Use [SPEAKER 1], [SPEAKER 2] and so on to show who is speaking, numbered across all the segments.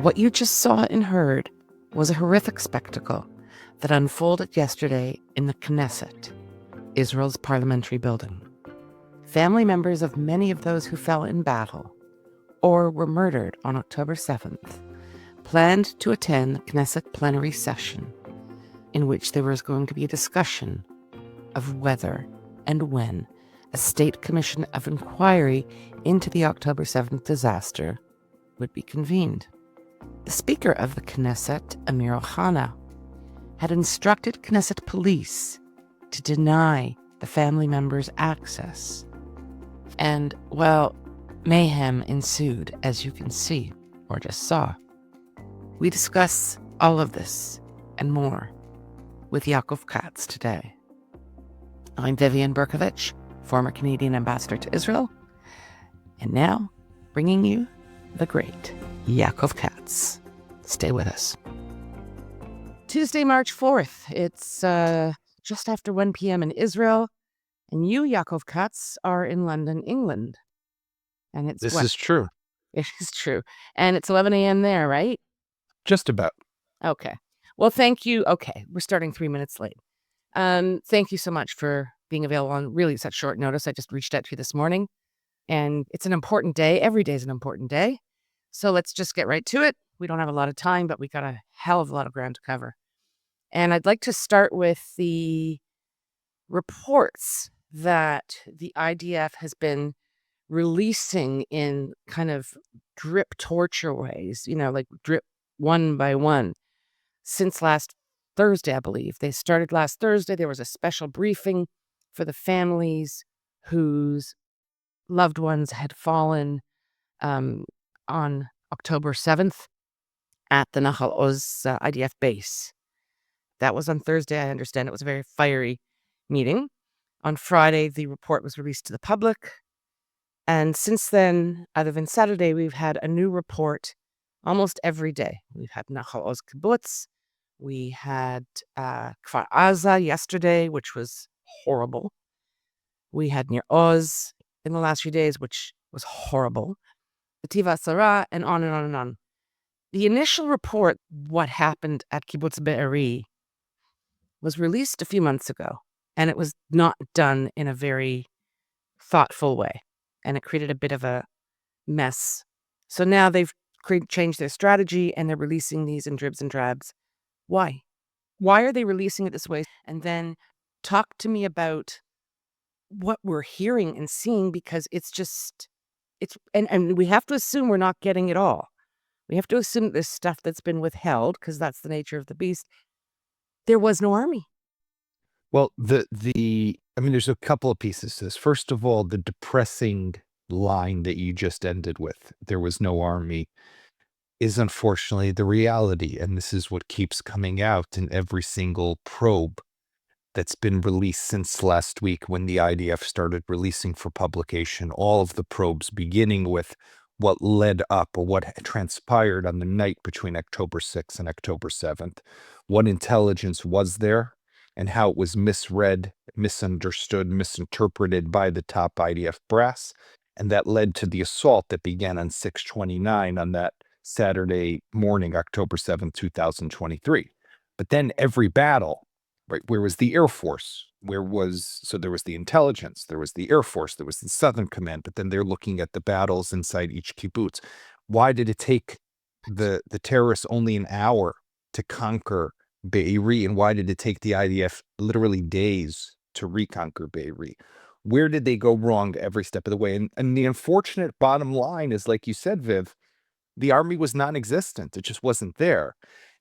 [SPEAKER 1] What you just saw and heard was a horrific spectacle that unfolded yesterday in the Knesset, Israel's parliamentary building. Family members of many of those who fell in battle or were murdered on October 7th planned to attend the Knesset plenary session, in which there was going to be a discussion of whether and when a state commission of inquiry into the October 7th disaster would be convened. The Speaker of the Knesset, Amir Ohana, had instructed Knesset police to deny the family members access. And, well, mayhem ensued, as you can see, or just saw. We discuss all of this and more with Katz today. I'm Vivian Bercovici, former Canadian ambassador to Israel, and now bringing you the great Katz. Stay with us. Tuesday, March 4th. It's just after 1 p.m. in Israel, and you, Katz, are in London, England. And it's
[SPEAKER 2] This is true.
[SPEAKER 1] It is true. And it's 11 a.m. there, right?
[SPEAKER 2] Just about.
[SPEAKER 1] Okay. Well, thank you. Okay, we're starting 3 minutes late. Thank you so much for being available on really such short notice. I just reached out to you this morning, and it's an important day. Every day is an important day. So let's just get right to it. We don't have a lot of time, but we got a hell of a lot of ground to cover. And I'd like to start with the reports that the IDF has been releasing in kind of drip torture ways, like drip one by one, since last Thursday, I believe. They started last Thursday. There was a special briefing for the families whose loved ones had fallen on October 7th at the Nahal Oz IDF base. That was on Thursday. I understand it was a very fiery meeting. On Friday, the report was released to the public. And since then, other than Saturday, we've had a new report almost every day. We've had Nahal Oz kibbutz. We had Kfar Aza yesterday, which was horrible. We had Nir Oz in the last few days, which was horrible. Tiva Sarah, and on and on and on. The initial report, what happened at Kibbutz Be'eri, was released a few months ago, and it was not done in a very thoughtful way, and it created a bit of a mess. So now they've changed their strategy, and they're releasing these in dribs and drabs. Why? Why are they releasing it this way? And then talk to me about what we're hearing and seeing, because and we have to assume we're not getting it all. We have to assume there's stuff that's been withheld, because that's the nature of the beast. There was no army.
[SPEAKER 2] Well, there's a couple of pieces to this. First of all, the depressing line that you just ended with, there was no army, is unfortunately the reality. And this is what keeps coming out in every single probe that's been released since last week, when the IDF started releasing for publication all of the probes, beginning with what led up, or what transpired on the night between October 6th and October 7th, what intelligence was there, and how it was misread, misunderstood, misinterpreted by the top IDF brass. And that led to the assault that began on 6/29 on that Saturday morning, October 7th, 2023. But then every battle, right, where was the Air Force? So there was the intelligence, there was the Air Force, there was the Southern Command, but then they're looking at the battles inside each kibbutz. Why did it take the terrorists only an hour to conquer Be'eri, and why did it take the IDF literally days to reconquer Be'eri? Where did they go wrong every step of the way? And the unfortunate bottom line is, like you said, Viv, the army was non-existent. It just wasn't there.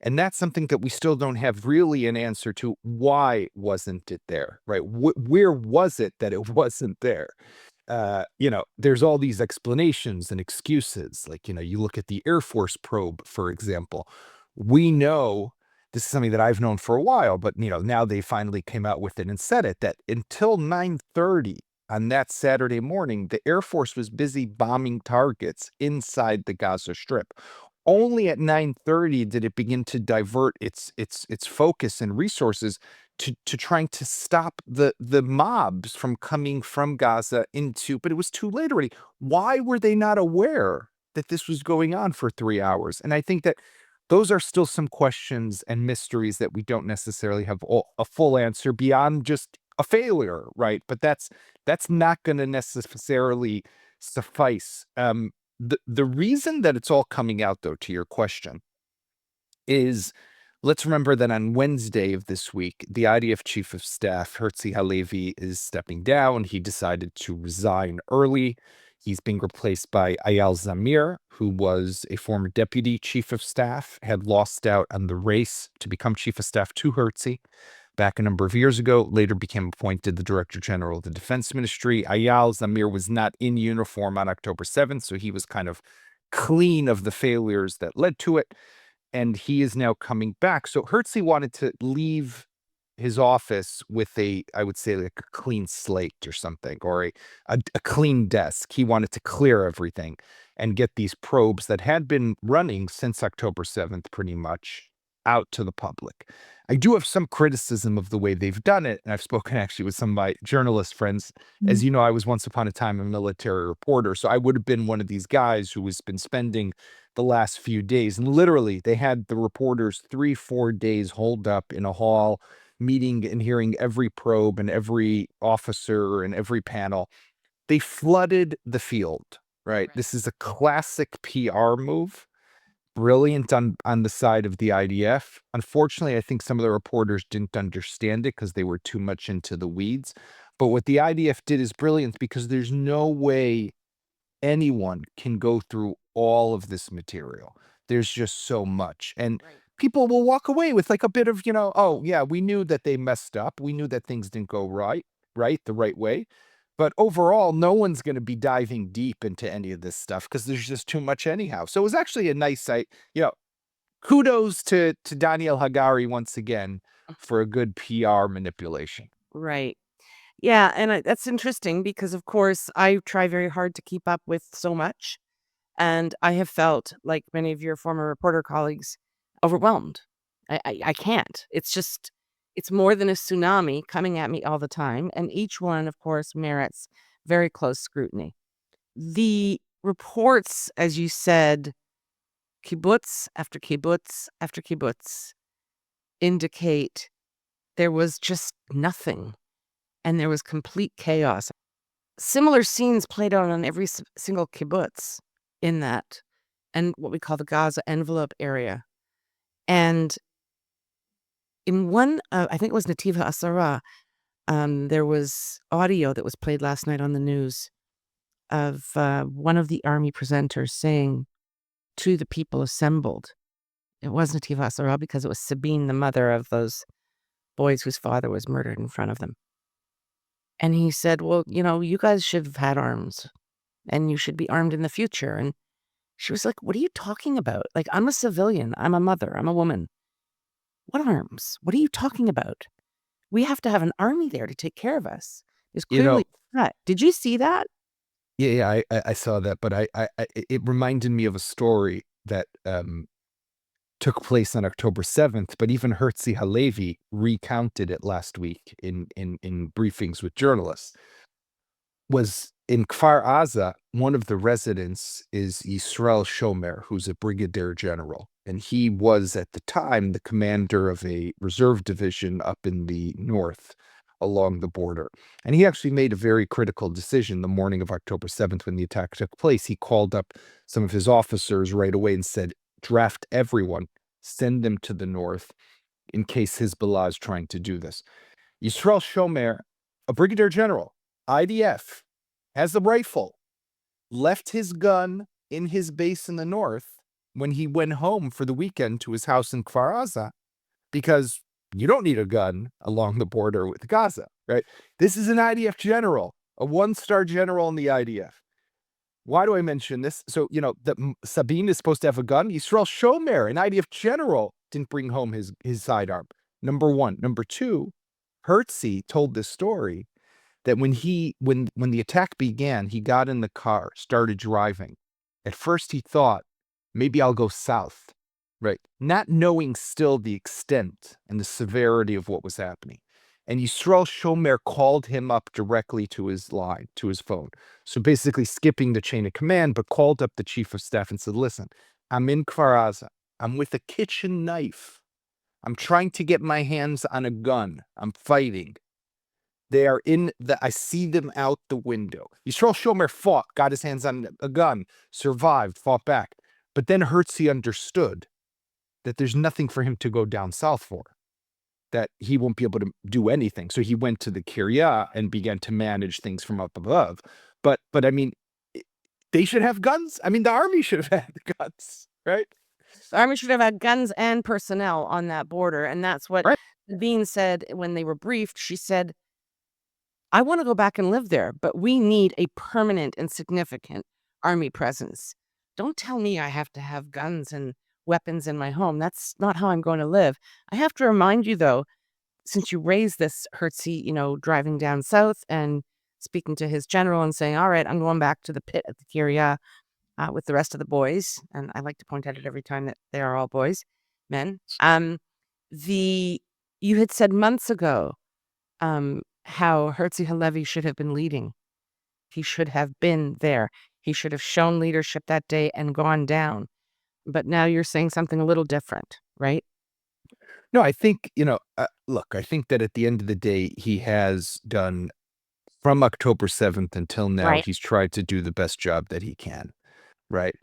[SPEAKER 2] And that's something that we still don't have really an answer to. Why wasn't it there, right? Where was it that it wasn't there? There's all these explanations and excuses. Like, you look at the Air Force probe, for example. We know, this is something that I've known for a while, but, now they finally came out with it and said it, that until 9:30 on that Saturday morning, the Air Force was busy bombing targets inside the Gaza Strip. Only at 9:30 did it begin to divert its focus and resources to trying to stop the mobs from coming from Gaza into, but it was too late already. Why were they not aware that this was going on for 3 hours? And I think that those are still some questions and mysteries that we don't necessarily have a full answer beyond just a failure, right? But that's not going to necessarily suffice. The reason that it's all coming out, though, to your question, is let's remember that on Wednesday of this week, the IDF Chief of Staff, Herzi Halevi, is stepping down. He decided to resign early. He's being replaced by Eyal Zamir, who was a former deputy chief of staff, had lost out on the race to become chief of staff to Herzi back a number of years ago, later became appointed the Director General of the Defense Ministry. Eyal Zamir was not in uniform on October 7th, so he was kind of clean of the failures that led to it. And he is now coming back. So Herzi wanted to leave his office with I would say, like a clean slate or something, or a clean desk. He wanted to clear everything and get these probes that had been running since October 7th, pretty much, out to the public. I do have some criticism of the way they've done it, and I've spoken actually with some of my journalist friends. As you know, I was once upon a time a military reporter, so I would have been one of these guys who has been spending the last few days, and literally they had the reporters 3-4 days holed up in a hall, meeting and hearing every probe and every officer and every panel. They flooded the field, right? This is a classic PR move. Brilliant on the side of the IDF. Unfortunately, I think some of the reporters didn't understand it because they were too much into the weeds. But what the IDF did is brilliant, because there's no way anyone can go through all of this material. There's just so much. And people will walk away with like a bit of, oh, yeah, we knew that they messed up. We knew that things didn't go the right way. But overall, no one's going to be diving deep into any of this stuff because there's just too much anyhow. So it was actually a nice site. Kudos to Daniel Hagari once again for a good PR manipulation.
[SPEAKER 1] Right. Yeah, and that's interesting because, of course, I try very hard to keep up with so much, and I have felt, like many of your former reporter colleagues, overwhelmed. I can't. It's more than a tsunami coming at me all the time, and each one, of course, merits very close scrutiny. The reports, as you said, kibbutz after kibbutz after kibbutz, indicate there was just nothing, and there was complete chaos. Similar scenes played out on every single kibbutz in that, and what we call the Gaza envelope area. And in one, I think it was Nativ HaAsara, there was audio that was played last night on the news of one of the army presenters saying to the people assembled, it was Nativ HaAsara because it was Sabine, the mother of those boys whose father was murdered in front of them. And he said, well, you guys should have had arms, and you should be armed in the future. And she was like, what are you talking about? Like, I'm a civilian. I'm a mother. I'm a woman. What arms? What are you talking about? We have to have an army there to take care of us. There's clearly not. Did you see that?
[SPEAKER 2] Yeah, I saw that, but it reminded me of a story that took place on October 7th, but even Herzi Halevi recounted it last week in briefings with journalists. Was in Kfar Aza, one of the residents is Yisrael Shomer, who's a brigadier general. And he was at the time the commander of a reserve division up in the north along the border. And he actually made a very critical decision the morning of October 7th when the attack took place. He called up some of his officers right away and said, draft everyone, send them to the north in case Hezbollah is trying to do this. Yisrael Shomer, a brigadier general, IDF, has a rifle, left his gun in his base in the north when he went home for the weekend to his house in Kfar Aza, because you don't need a gun along the border with Gaza, right? This is an IDF general, a one-star general in the IDF. Why do I mention this? So, Sabine is supposed to have a gun. Yisrael Shomer, an IDF general, didn't bring home his sidearm. Number one. Number two, Herzi told this story that when the attack began, he got in the car, started driving. At first he thought, maybe I'll go south, right? Not knowing still the extent and the severity of what was happening. and Yisrael Shomer called him up directly to his line, to his phone. So basically skipping the chain of command, but called up the chief of staff and said, listen, I'm in Kfar Aza. I'm with a kitchen knife. I'm trying to get my hands on a gun. I'm fighting. They are I see them out the window. Yisrael Shomer fought, got his hands on a gun, survived, fought back. But then Herzl understood that there's nothing for him to go down south for, that he won't be able to do anything. So he went to the Kiryah and began to manage things from up above. But I mean, they should have guns. I mean, the army should have had guns, right?
[SPEAKER 1] The army should have had guns and personnel on that border, and that's what
[SPEAKER 2] Right.
[SPEAKER 1] Bean said when they were briefed. She said, I want to go back and live there, but we need a permanent and significant army presence. Don't tell me I have to have guns and weapons in my home. That's not how I'm going to live. I have to remind you, though, since you raised this, Hertzi, driving down south and speaking to his general and saying, all right, I'm going back to the pit at the Kiryah with the rest of the boys. And I like to point out it every time that they are all boys, men. You had said months ago how Herzi Halevi should have been leading. He should have been there. He should have shown leadership that day and gone down. But now you're saying something a little different, right?
[SPEAKER 2] No, I think, look, I think that at the end of the day, he has done from October 7th until now,
[SPEAKER 1] Right.
[SPEAKER 2] he's tried to do the best job that he can, right?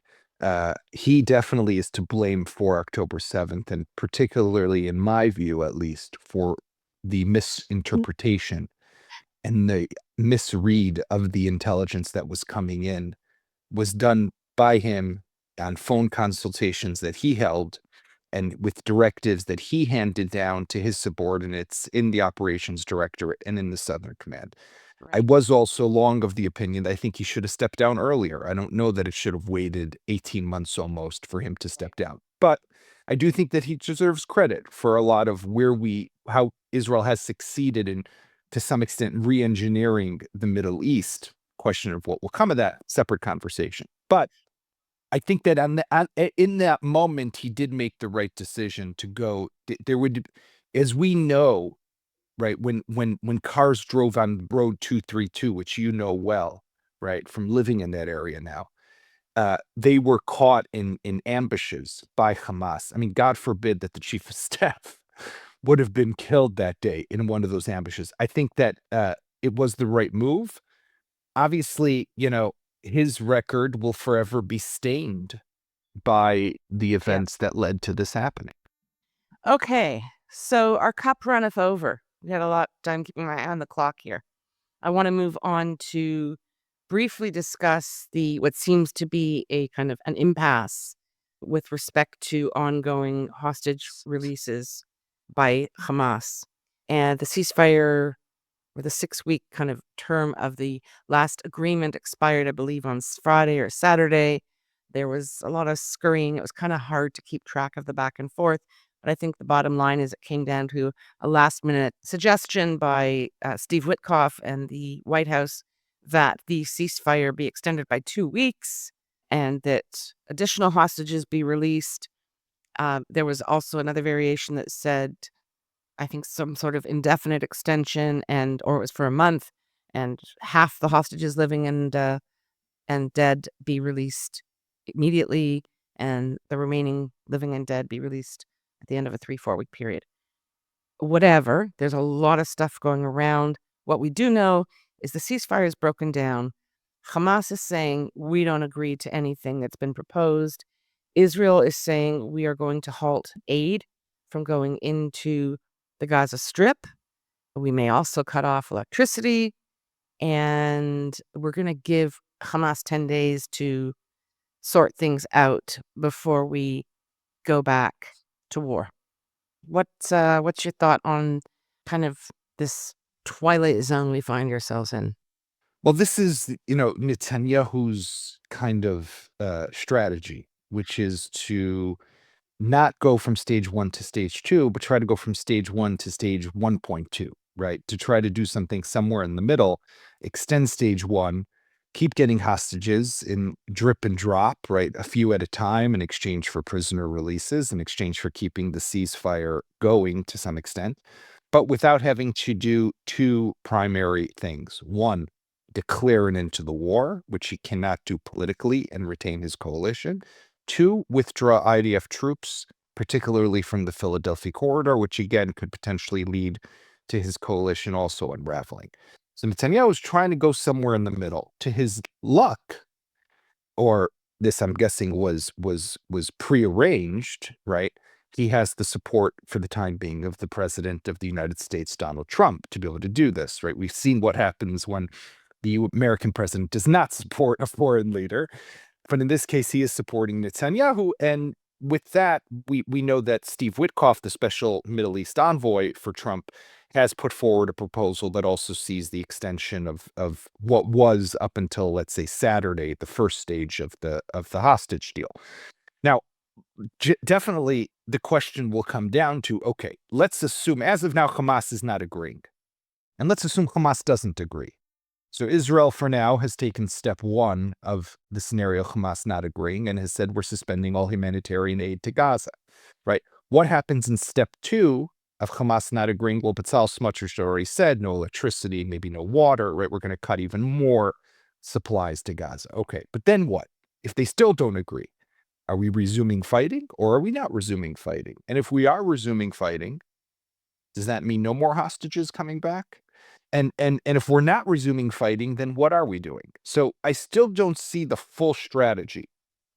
[SPEAKER 2] He definitely is to blame for October 7th, and particularly, in my view, at least, for the misinterpretation and the misread of the intelligence that was coming in was done by him on phone consultations that he held and with directives that he handed down to his subordinates in the operations directorate and in the Southern Command. I
[SPEAKER 1] Right.
[SPEAKER 2] was also long of the opinion that I think he should have stepped down earlier. I don't know that it should have waited 18 months almost for him to step down. But I do think that he deserves credit for a lot of how Israel has succeeded in, to some extent, re-engineering the Middle East. Question of what will come of that, separate conversation. But I think that in that moment, he did make the right decision to go. There would, as we know, right, when cars drove on road 232, which you know well, right, from living in that area now, they were caught in ambushes by Hamas. I mean, God forbid that the chief of staff would have been killed that day in one of those ambushes. I think that it was the right move. Obviously, his record will forever be stained by the
[SPEAKER 1] Yeah.
[SPEAKER 2] events that led to this happening.
[SPEAKER 1] Okay. So our cup runneth over. We had a lot of time keeping my eye on the clock here. I want to move on to briefly discuss what seems to be a kind of an impasse with respect to ongoing hostage releases by Hamas and the ceasefire, or the 6-week kind of term of the last agreement expired, I believe, on Friday or Saturday. There was a lot of scurrying. It was kind of hard to keep track of the back and forth. But I think the bottom line is it came down to a last minute suggestion by Steve Witkoff and the White House that the ceasefire be extended by 2 weeks and that additional hostages be released. There was also another variation that said, I think, some sort of indefinite extension, or it was for a month, and half the hostages living and dead be released immediately, and the remaining living and dead be released at the end of a 3-4 week period. Whatever. There's a lot of stuff going around. What we do know is the ceasefire is broken down. Hamas is saying we don't agree to anything that's been proposed. Israel is saying we are going to halt aid from going into the Gaza Strip. We may also cut off electricity, and we're going to give Hamas 10 days to sort things out before we go back to war. What's your thought on kind of this twilight zone we find ourselves in?
[SPEAKER 2] Well, this is, Netanyahu's kind of strategy, which is to not go from stage 1 to stage 2, but try to go from stage 1 to stage 1.2, right? To try to do something somewhere in the middle, extend stage 1, keep getting hostages in drip and drop, right? A few at a time in exchange for prisoner releases, in exchange for keeping the ceasefire going to some extent. but without having to do two primary things. One, declare an end to the war, which he cannot do politically and retain his coalition. Two, withdraw IDF troops, particularly from the Philadelphia corridor, which again could potentially lead to his coalition also unraveling. So Netanyahu is trying to go somewhere in the middle. To his luck, or this I'm guessing was prearranged, right? He has the support for the time being of the president of the United States, Donald Trump, to be able to do this, right? We've seen what happens when the American president does not support a foreign leader. But in this case, he is supporting Netanyahu. And with that, we know that Steve Witkoff, the special Middle East envoy for Trump, has put forward a proposal that also sees the extension of what was up until, let's say, Saturday, the first stage of the hostage deal. Now, definitely the question will come down to, okay, let's assume as of now, Hamas is not agreeing. And let's assume Hamas doesn't agree. So Israel, for now, has taken step one of the scenario Hamas not agreeing and has said we're suspending all humanitarian aid to Gaza, right? What happens in step two of Hamas not agreeing? Well, Bezalel Smotrich already said no electricity, maybe no water, right? We're going to cut even more supplies to Gaza. Okay, but then what? If they still don't agree, are we resuming fighting or are we not resuming fighting? And if we are resuming fighting, does that mean no more hostages coming back? And if we're not resuming fighting, then what are we doing? So I still don't see the full strategy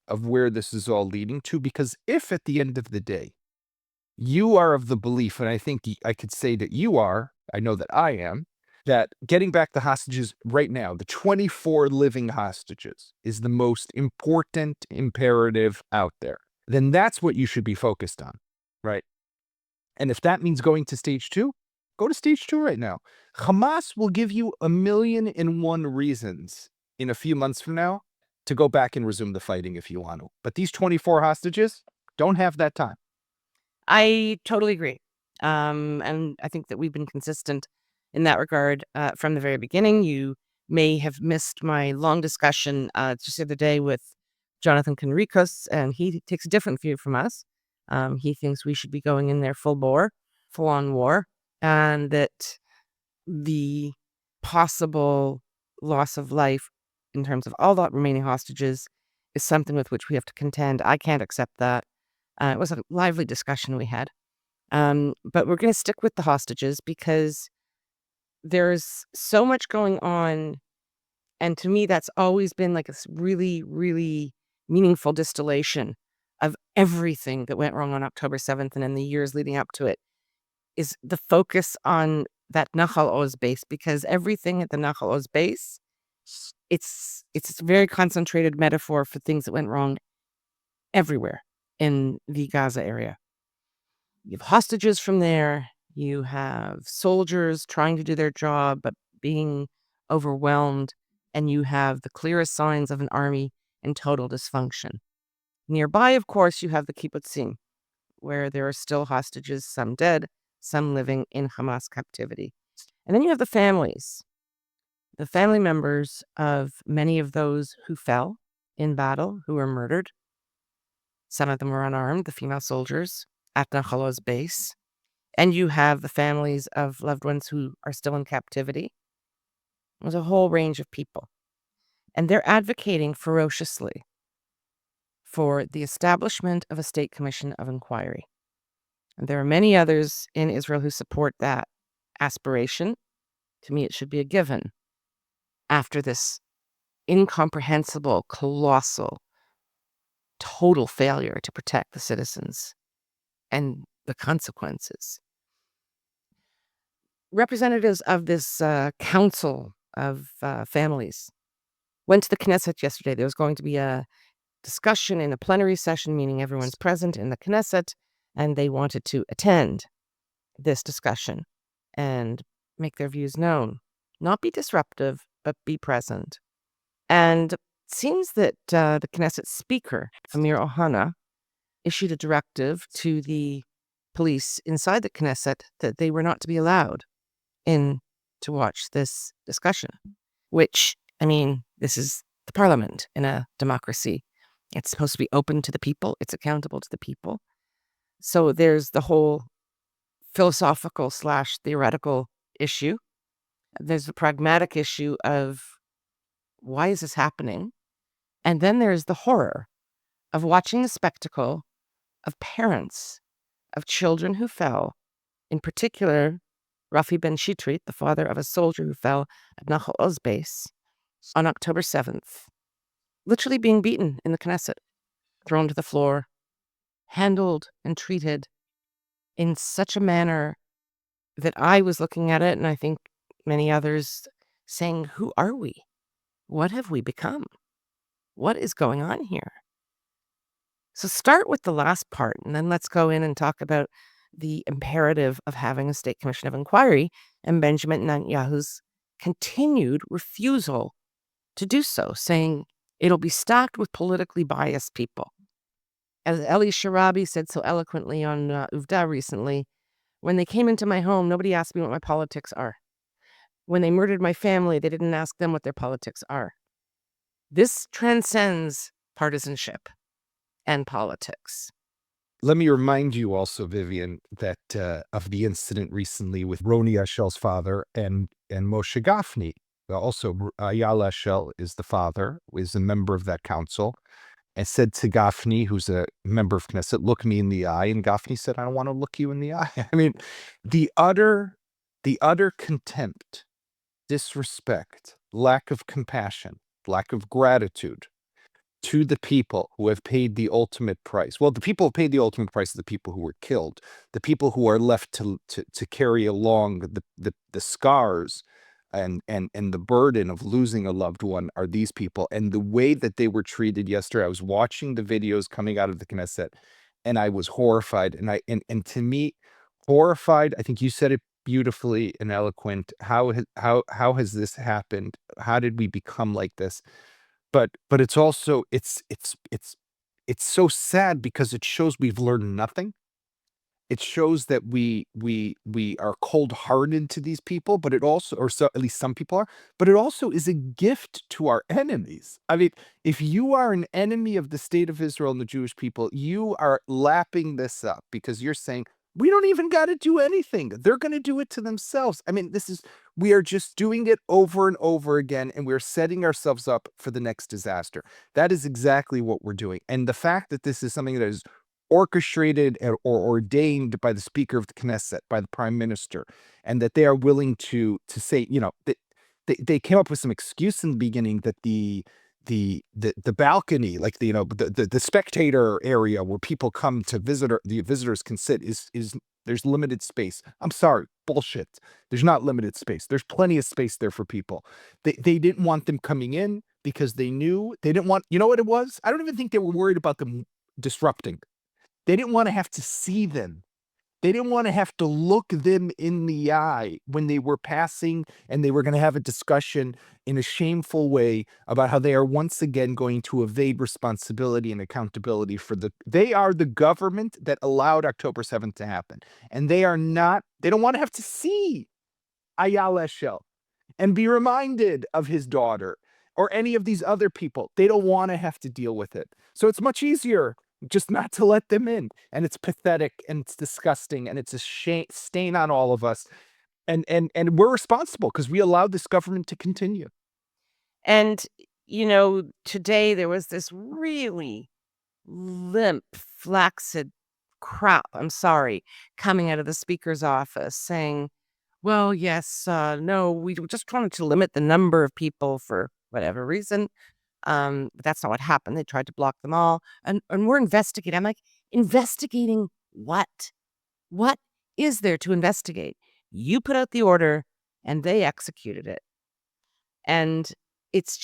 [SPEAKER 2] of where this is all leading to, because if at the end of the day, you are of the belief, and I think I could say that you are, I know that I am, that getting back the hostages right now, the 24 living hostages, is the most important imperative out there, then that's what you should be focused on, right? And if that means going to stage two, go to stage two right now. Hamas will give you 1,000,001 reasons in a few months from now to go back and resume the fighting if you want to. But these 24 hostages don't have that time.
[SPEAKER 1] I totally agree. And I think that we've been consistent in that regard from the very beginning. You may have missed my long discussion just the other day with Jonathan Conricos, and he takes a different view from us. He thinks we should be going in there full on war, and that the possible loss of life in terms of all the remaining hostages is something with which we have to contend. I can't accept that. It was a lively discussion we had. But we're going to stick with the hostages because there's so much going on. And to me, that's always been like a really, really meaningful distillation of everything that went wrong on October 7th and in the years leading up to it, is the focus on that Nahal Oz base, because everything at the Nahal Oz base, it's a very concentrated metaphor for things that went wrong everywhere in the Gaza area. You have hostages from there. You have soldiers trying to do their job, but being overwhelmed. And you have the clearest signs of an army in total dysfunction. Nearby, of course, you have the kibbutzim, where there are still hostages, some dead, some living in Hamas captivity. And then you have the families, the family members of many of those who fell in battle, who were murdered. Some of them were unarmed, the female soldiers at Nahal Oz base. And you have the families of loved ones who are still in captivity. There's a whole range of people. And they're advocating ferociously for the establishment of a state commission of inquiry. And there are many others in Israel who support that aspiration. To me, it should be a given after this incomprehensible, colossal, total failure to protect the citizens and the consequences. Representatives of this council of families went to the Knesset yesterday. There was going to be a discussion in a plenary session, meaning everyone's present in the Knesset, and they wanted to attend this discussion and make their views known. Not be disruptive, but be present. And it seems that the Knesset speaker, Amir Ohana, issued a directive to the police inside the Knesset that they were not to be allowed in to watch this discussion, which, I mean, this is the parliament in a democracy. It's supposed to be open to the people. It's accountable to the people. So there's the whole philosophical slash theoretical issue. There's the pragmatic issue of why is this happening? And then there's the horror of watching the spectacle of parents of children who fell, in particular, Rafi Ben Shitrit, the father of a soldier who fell at Nahal Oz base on October 7th, literally being beaten in the Knesset, thrown to the floor, handled and treated in such a manner that I was looking at it, and I think many others, saying, who are we? What have we become? What is going on here? So start with the last part, and then let's go in and talk about the imperative of having a state commission of inquiry and Benjamin Netanyahu's continued refusal to do so, saying it'll be stacked with politically biased people. As Eli Sharabi said so eloquently on Uvda recently, when they came into my home, nobody asked me what my politics are. When they murdered my family, they didn't ask them what their politics are. This transcends partisanship and politics.
[SPEAKER 2] Let me remind you also, Vivian, that of the incident recently with Roni Eshel's father and Moshe Gafni. Also, Ayala Eshel is the father, is a member of that council, and said to Gafni, who's a member of Knesset, look me in the eye. And Gafni said, I don't want to look you in the eye. I mean, the utter contempt, disrespect, lack of compassion, lack of gratitude to the people who have paid the ultimate price. Well, the people who paid the ultimate price are the people who were killed. The people who are left to carry along the scars and the burden of losing a loved one are these people. And the way that they were treated yesterday, I was watching the videos coming out of the Knesset, and I was horrified. And to me, horrified, I think you said it beautifully and eloquent. How has this happened? How did we become like this? But it's also it's so sad because it shows we've learned nothing. It shows that we are cold-hearted to these people, but it also, or so at least some people are, but it also is a gift to our enemies. I mean, if you are an enemy of the state of Israel and the Jewish people, you are lapping this up because you're saying, we don't even got to do anything. They're going to do it to themselves. I mean, we are just doing it over and over again, and we're setting ourselves up for the next disaster. That is exactly what we're doing. And the fact that this is something that is orchestrated or ordained by the Speaker of the Knesset, by the Prime Minister, and that they are willing to say, they came up with some excuse in the beginning that the balcony, like the spectator area where people come to the visitors can sit is there's limited space. I'm sorry, bullshit. There's not limited space. There's plenty of space there for people. They didn't want them coming in because they knew they didn't want, you know what it was? I don't even think they were worried about them disrupting. They didn't want to have to see them. They didn't want to have to look them in the eye when they were passing and they were going to have a discussion in a shameful way about how they are once again going to evade responsibility and accountability they are the government that allowed October 7th to happen. And they don't want to have to see Ayal Eshel and be reminded of his daughter or any of these other people. They don't want to have to deal with it. So it's much easier just not to let them in. And it's pathetic and it's disgusting and it's a stain on all of us. And we're responsible because we allowed this government to continue.
[SPEAKER 1] And, today there was this really limp, flaccid crap, I'm sorry, coming out of the speaker's office saying, well, yes, no, we just wanted to limit the number of people for whatever reason. But that's not what happened. They tried to block them all. And we're investigating. I'm like, investigating what? What is there to investigate? You put out the order and they executed it. And it's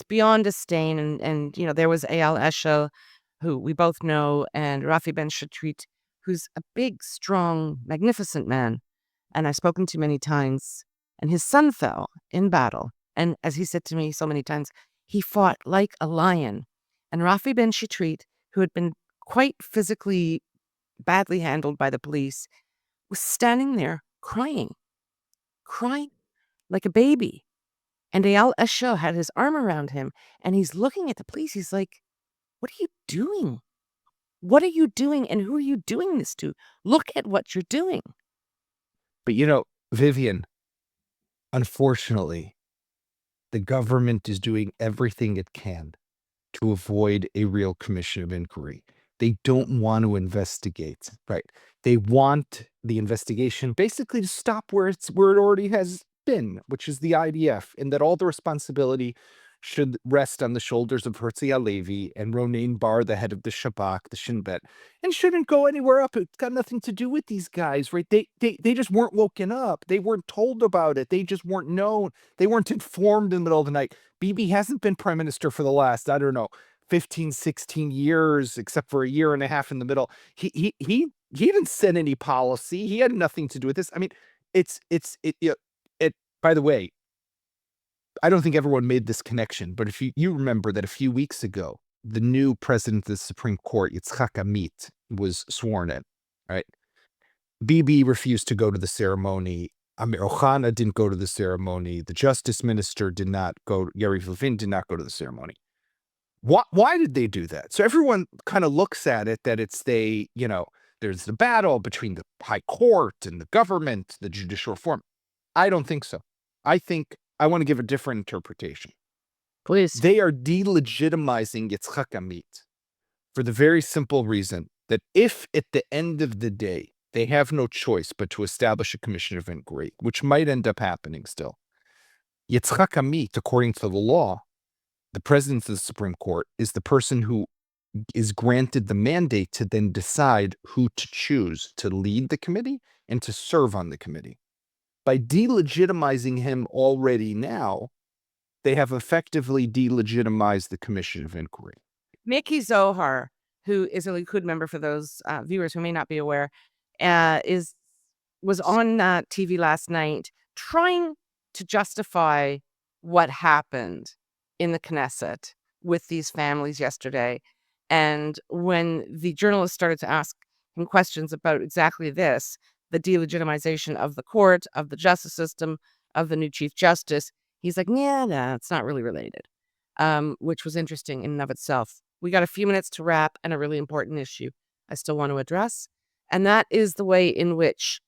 [SPEAKER 1] beyond disdain. And there was Eyal Eshel, who we both know, and Rafi Ben Shitrit, who's a big, strong, magnificent man. And I've spoken to many times. And his son fell in battle. And as he said to me so many times, he fought like a lion. And Rafi Ben Shitrit, who had been quite physically badly handled by the police, was standing there crying like a baby. And Eyal Eshel had his arm around him, and he's looking at the police. He's like, what are you doing? What are you doing, and who are you doing this to? Look at what you're doing.
[SPEAKER 2] But Vivian, unfortunately, the government is doing everything it can to avoid a real commission of inquiry. They don't want to investigate, right? They want the investigation basically to stop where it already has been, which is the IDF, and that all the responsibility should rest on the shoulders of Herzi Halevi and Ronain Bar, the head of the Shabak, the Shin Bet, and shouldn't go anywhere up. It's got nothing to do with these guys, right? They just weren't woken up. They weren't told about it. They just weren't known. They weren't informed in the middle of the night. Bibi hasn't been prime minister for the last, I don't know, 15, 16 years, except for a year and a half in the middle. He didn't set any policy. He had nothing to do with this. I mean, by the way, I don't think everyone made this connection, but if you remember that a few weeks ago, the new president of the Supreme Court, Yitzhak Amit, was sworn in, right? Bibi refused to go to the ceremony. Amir Ohana didn't go to the ceremony. The justice minister did not go. Yariv Levin did not go to the ceremony. Why did they do that? So everyone kind of looks at it that there's the battle between the high court and the government, the judicial reform. I don't think so. I want to give a different interpretation.
[SPEAKER 1] Please.
[SPEAKER 2] They are delegitimizing Yitzhak Amit for the very simple reason that if at the end of the day, they have no choice but to establish a commission of inquiry, which might end up happening still. Yitzhak Amit, according to the law, the president of the Supreme Court, is the person who is granted the mandate to then decide who to choose to lead the committee and to serve on the committee. By delegitimizing him already now, they have effectively delegitimized the commission of inquiry.
[SPEAKER 1] Miki Zohar, who is a Likud member for those viewers who may not be aware, was on TV last night trying to justify what happened in the Knesset with these families yesterday. And when the journalists started to ask him questions about exactly this, the delegitimization of the court, of the justice system, of the new chief justice, he's like, nah, it's not really related, which was interesting in and of itself. We got a few minutes to wrap and a really important issue I still want to address. And that is the way in which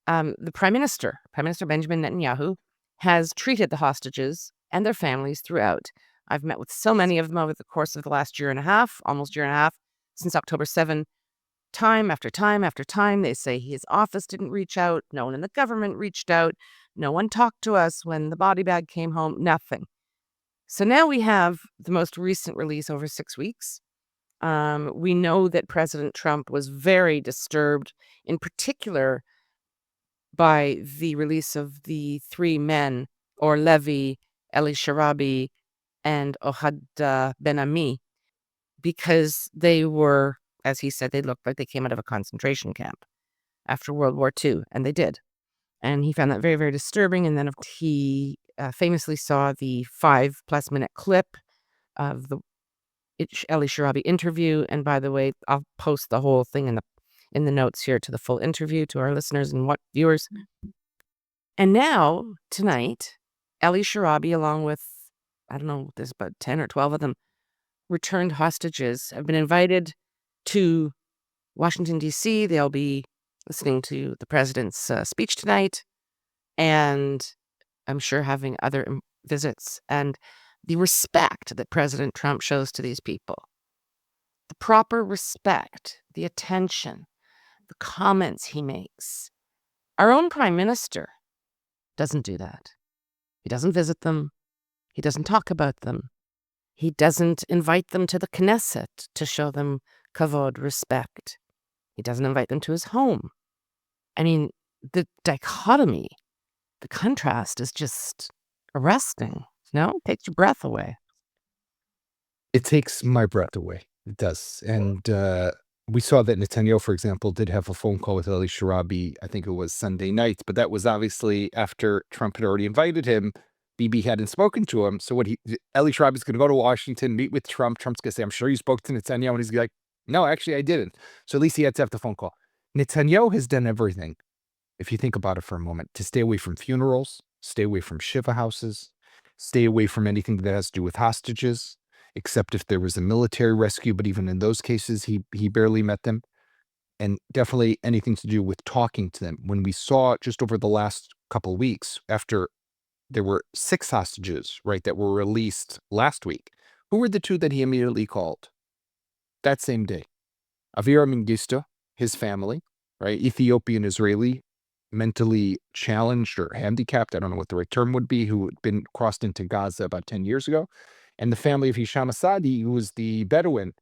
[SPEAKER 1] the Prime Minister Benjamin Netanyahu, has treated the hostages and their families throughout. I've met with so many of them over the course of the last year and a half, almost year and a half, since October 7. Time after time after time, they say his office didn't reach out. No one in the government reached out. No one talked to us when the body bag came home. Nothing. So now we have the most recent release over 6 weeks. We know that President Trump was very disturbed, in particular by the release of the 3 men, Or Levy, Eli Sharabi, and Ohad Ben Ami, because they were, as he said, they looked like they came out of a concentration camp after World War II, and they did. And he found that very, very disturbing. And then he famously saw the 5+ minute clip of the Eli Sharabi interview. And by the way, I'll post the whole thing in the notes here to the full interview to our listeners and viewers. And now, tonight, Eli Sharabi, along with, I don't know, there's about 10 or 12 of them, returned hostages, have been invited to Washington, D.C. They'll be listening to the president's speech tonight, and I'm sure having other visits. And the respect that President Trump shows to these people, the proper respect, the attention, the comments he makes. Our own prime minister doesn't do that. He doesn't visit them. He doesn't talk about them. He doesn't invite them to the Knesset to show them kavod, respect. He doesn't invite them to his home. I mean, the dichotomy, the contrast is just arresting. No? It takes your breath away.
[SPEAKER 2] It takes my breath away. It does. And we saw that Netanyahu, for example, did have a phone call with Eli Sharabi, I think it was Sunday night, but that was obviously after Trump had already invited him. Bibi hadn't spoken to him. So Eli Sharabi's going to go to Washington, meet with Trump. Trump's going to say, I'm sure you spoke to Netanyahu. And he's like, no, actually, I didn't. So at least he had to have the phone call. Netanyahu has done everything, if you think about it for a moment, to stay away from funerals, stay away from shiva houses, stay away from anything that has to do with hostages, except if there was a military rescue. But even in those cases, he barely met them. and definitely anything to do with talking to them. When we saw just over the last couple of weeks, after there were 6 hostages, right, that were released last week, who were the 2 that he immediately called that same day? Avira Mengistu, his family, right, Ethiopian Israeli, mentally challenged or handicapped, I don't know what the right term would be, who had been crossed into Gaza about 10 years ago, and the family of Hisham Asadi, who was the Bedouin,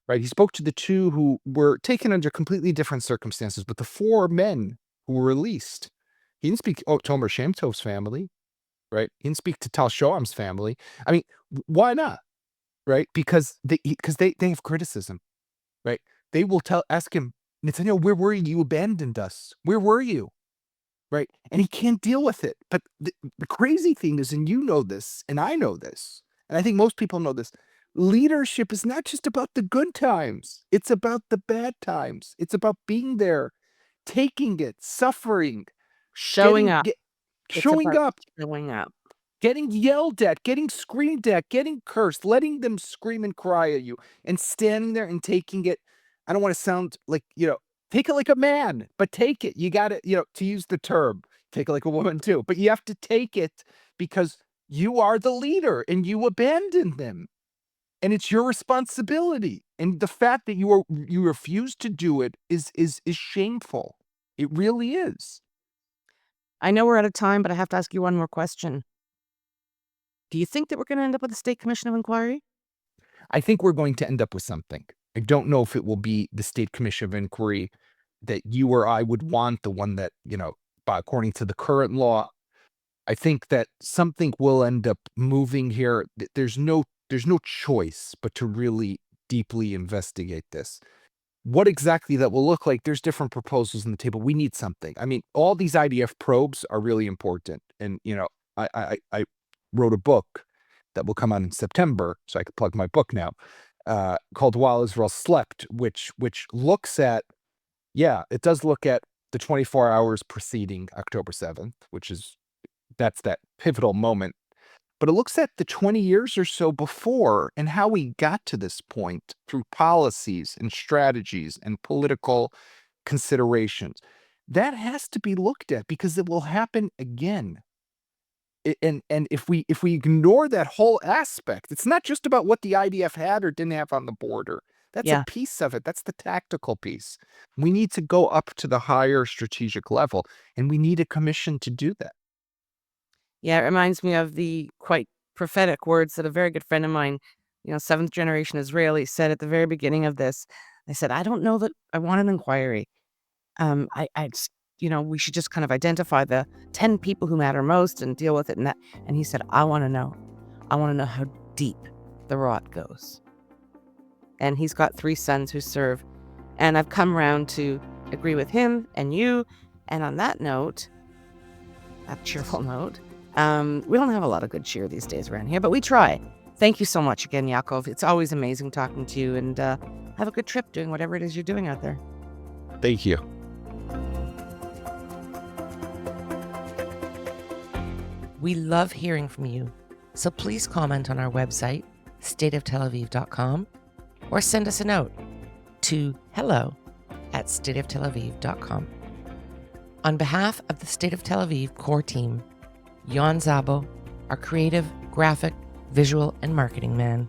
[SPEAKER 2] right? He spoke to the 2 who were taken under completely different circumstances, but the 4 men who were released. He didn't speak to Omer Shem Tov's family, right? He didn't speak to Tal Shoam's family. I mean, why not, right? Because they have criticism, right? They will ask him, Netanyahu, where were you? You abandoned us. Where were you? Right? And he can't deal with it. But the crazy thing is, and you know this, and I know this, and I think most people know this, leadership is not just about the good times. It's about the bad times. It's about being there, taking it, suffering,
[SPEAKER 1] Showing up. It's
[SPEAKER 2] showing
[SPEAKER 1] about
[SPEAKER 2] up,
[SPEAKER 1] showing up.
[SPEAKER 2] getting yelled at, getting screamed at, getting cursed, letting them scream and cry at you, and standing there and taking it. I don't want to sound like, take it like a man, but take it. You got to, to use the term, take it like a woman too, but you have to take it because you are the leader and you abandoned them. And it's your responsibility. And the fact that you refuse to do it is shameful. It really is.
[SPEAKER 1] I know we're out of time, but I have to ask you one more question. Do you think that we're going to end up with a state commission of inquiry?
[SPEAKER 2] I think we're going to end up with something. I don't know if it will be the state commission of inquiry that you or I would want, the one that, according to the current law. I think that something will end up moving here. There's no choice but to really deeply investigate this. What exactly that will look like, there's different proposals on the table. We need something. I mean, all these IDF probes are really important. And, I wrote a book that will come out in September, so I could plug my book now, called While Israel Slept, which looks at, it does look at the 24 hours preceding October 7th, that's that pivotal moment. But it looks at the 20 years or so before and how we got to this point through policies and strategies and political considerations. That has to be looked at because it will happen again. And if we ignore that whole aspect, it's not just about what the IDF had or didn't have on the border. That's a piece of it. That's the tactical piece. We need to go up to the higher strategic level, and we need a commission to do that.
[SPEAKER 1] Yeah, it reminds me of the quite prophetic words that a very good friend of mine, 7th generation Israeli, said at the very beginning of this. I said, I don't know that I want an inquiry. I just, we should just kind of identify the 10 people who matter most and deal with it. And he said, I want to know. I want to know how deep the rot goes. And he's got 3 sons who serve. And I've come around to agree with him and you. And on that note, that cheerful note, we don't have a lot of good cheer these days around here, but we try. Thank you so much again, Yaakov. It's always amazing talking to you, and have a good trip doing whatever it is you're doing out there.
[SPEAKER 2] Thank you.
[SPEAKER 3] We love hearing from you, so please comment on our website, stateoftelaviv.com, or send us a note to hello@stateoftelaviv.com. On behalf of the State of Tel Aviv core team, Yon Zabo, our creative, graphic, visual, and marketing man,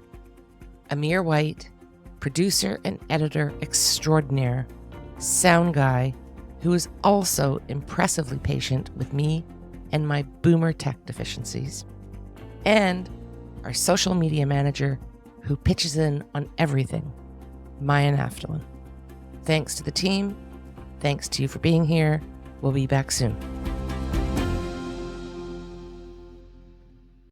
[SPEAKER 3] Amir White, producer and editor extraordinaire, sound guy, who is also impressively patient with me and my boomer tech deficiencies, and our social media manager, who pitches in on everything, Maya Naftalin. Thanks to the team. Thanks to you for being here. We'll be back soon.